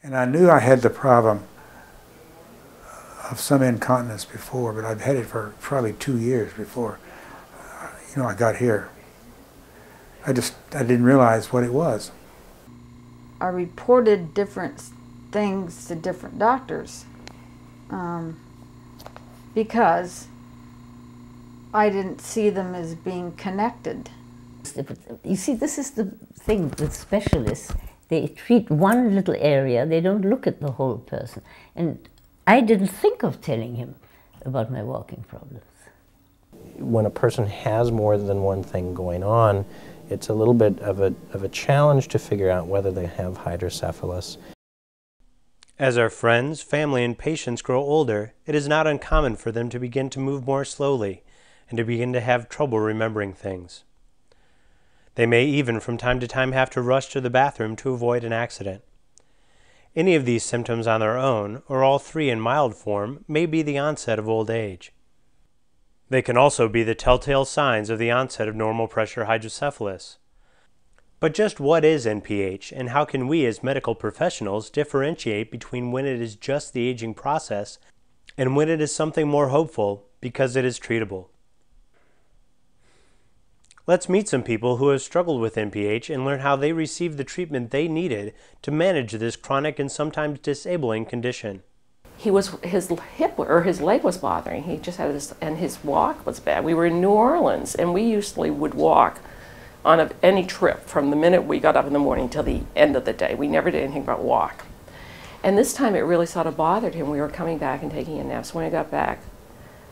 And I knew I had the problem of some incontinence before, but I'd had it for probably 2 years before, I got here. I didn't realize what it was. I reported different things to different doctors because I didn't see them as being connected. You see, this is the thing with specialists. They treat one little area, they don't look at the whole person. And I didn't think of telling him about my walking problems. When a person has more than one thing going on, it's a little bit of a challenge to figure out whether they have hydrocephalus. As our friends, family, and patients grow older, it is not uncommon for them to begin to move more slowly and to begin to have trouble remembering things. They may even from time to time have to rush to the bathroom to avoid an accident. Any of these symptoms on their own, or all three in mild form, may be the onset of old age. They can also be the telltale signs of the onset of normal pressure hydrocephalus. But just what is NPH, and how can we as medical professionals differentiate between when it is just the aging process and when it is something more hopeful because it is treatable? Let's meet some people who have struggled with NPH and learn how they received the treatment they needed to manage this chronic and sometimes disabling condition. His hip or his leg was bothering. He just had this, and his walk was bad. We were in New Orleans, and we usually would walk on any trip from the minute we got up in the morning till the end of the day. We never did anything but walk. And this time it really sort of bothered him. We were coming back and taking a nap. So when I got back,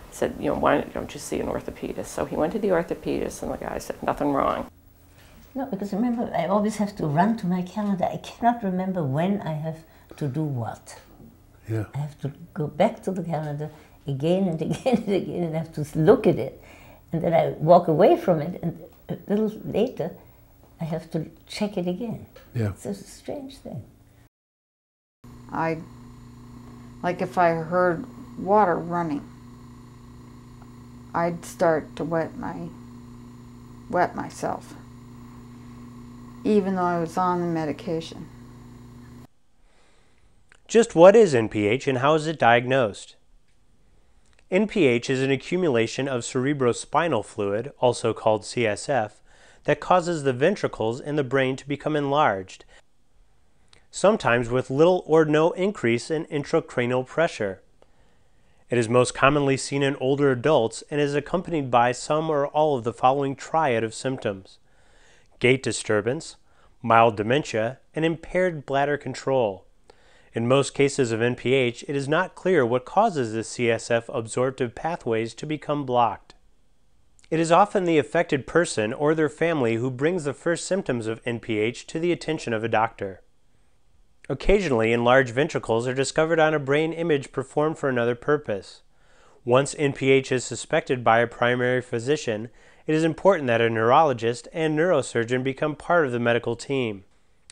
I said, why don't you see an orthopedist? So he went to the orthopedist, and the guy said, nothing wrong. No, because remember, I always have to run to my calendar. I cannot remember when I have to do what. Yeah. I have to go back to the calendar again and again and again, and I have to look at it. And then I walk away from it, and a little later, I have to check it again. Yeah. It's a strange thing. Like if I heard water running, I'd start to wet myself, even though I was on the medication. Just what is NPH and how is it diagnosed? NPH is an accumulation of cerebrospinal fluid, also called CSF, that causes the ventricles in the brain to become enlarged, sometimes with little or no increase in intracranial pressure. It is most commonly seen in older adults and is accompanied by some or all of the following triad of symptoms: gait disturbance, mild dementia, and impaired bladder control. In most cases of NPH, it is not clear what causes the CSF absorptive pathways to become blocked. It is often the affected person or their family who brings the first symptoms of NPH to the attention of a doctor. Occasionally, enlarged ventricles are discovered on a brain image performed for another purpose. Once NPH is suspected by a primary physician, it is important that a neurologist and neurosurgeon become part of the medical team.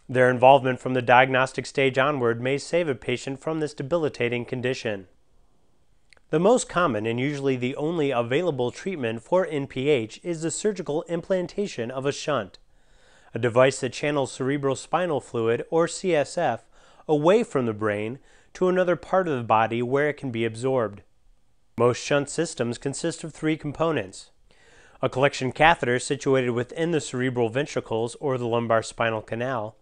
Their involvement from the diagnostic stage onward may save a patient from this debilitating condition. The most common and usually the only available treatment for NPH is the surgical implantation of a shunt, a device that channels cerebrospinal fluid, or CSF, away from the brain to another part of the body where it can be absorbed. Most shunt systems consist of three components: a collection catheter situated within the cerebral ventricles or the lumbar spinal canal,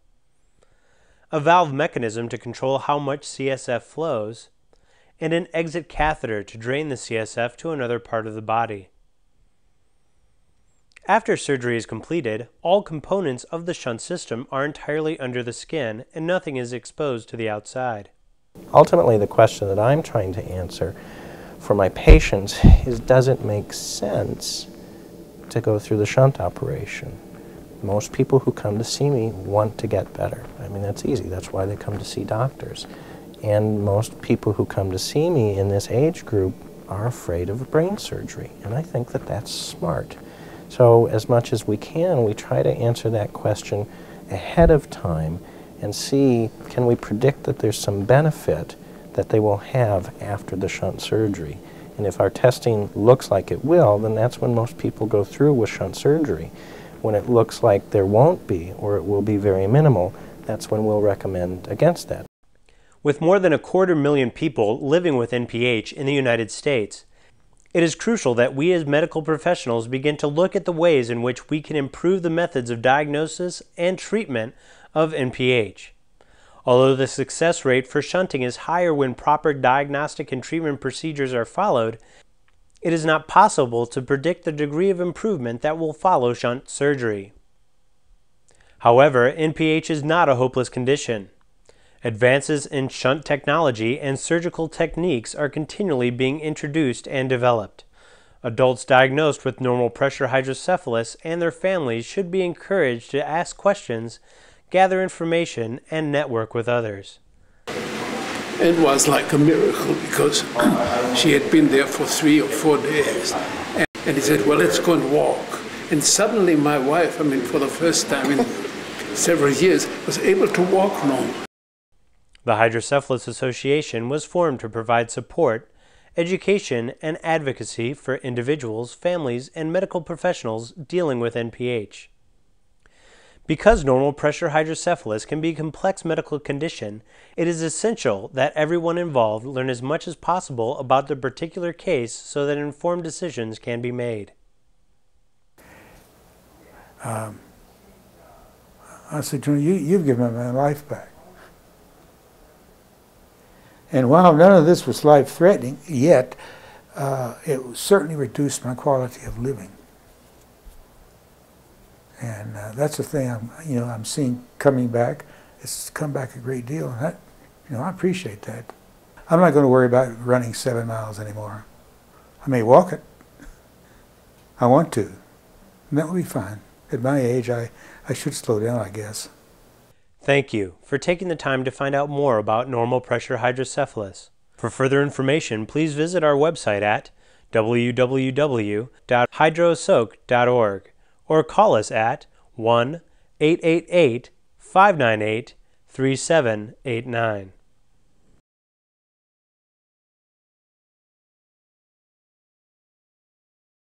a valve mechanism to control how much CSF flows, and an exit catheter to drain the CSF to another part of the body. After surgery is completed, all components of the shunt system are entirely under the skin and nothing is exposed to the outside. Ultimately, the question that I'm trying to answer for my patients is, does it make sense to go through the shunt operation? Most people who come to see me want to get better. I mean, that's easy. That's why they come to see doctors. And most people who come to see me in this age group are afraid of brain surgery, and I think that that's smart. So as much as we can, we try to answer that question ahead of time and see, can we predict that there's some benefit that they will have after the shunt surgery? And if our testing looks like it will, then that's when most people go through with shunt surgery. When it looks like there won't be, or it will be very minimal, that's when we'll recommend against that. With more than 250,000 people living with NPH in the United States, it is crucial that we as medical professionals begin to look at the ways in which we can improve the methods of diagnosis and treatment of NPH. Although the success rate for shunting is higher when proper diagnostic and treatment procedures are followed, it is not possible to predict the degree of improvement that will follow shunt surgery. However, NPH is not a hopeless condition. Advances in shunt technology and surgical techniques are continually being introduced and developed. Adults diagnosed with normal pressure hydrocephalus and their families should be encouraged to ask questions, gather information, and network with others. It was like a miracle because she had been there for 3 or 4 days. And he said, well, let's go and walk. And suddenly my wife, for the first time in several years, was able to walk normal. The Hydrocephalus Association was formed to provide support, education, and advocacy for individuals, families, and medical professionals dealing with NPH. Because normal pressure hydrocephalus can be a complex medical condition, it is essential that everyone involved learn as much as possible about the particular case so that informed decisions can be made. I said, Jonah, you've given my life back. And while none of this was life-threatening yet, it certainly reduced my quality of living. And that's the thing I'm seeing coming back. It's come back a great deal, and that, I appreciate that. I'm not going to worry about running 7 miles anymore. I may walk it. I want to, and that will be fine. At my age, I should slow down, I guess. Thank you for taking the time to find out more about normal pressure hydrocephalus. For further information, please visit our website at www.hydrosoc.org or call us at 1-888-598-3789.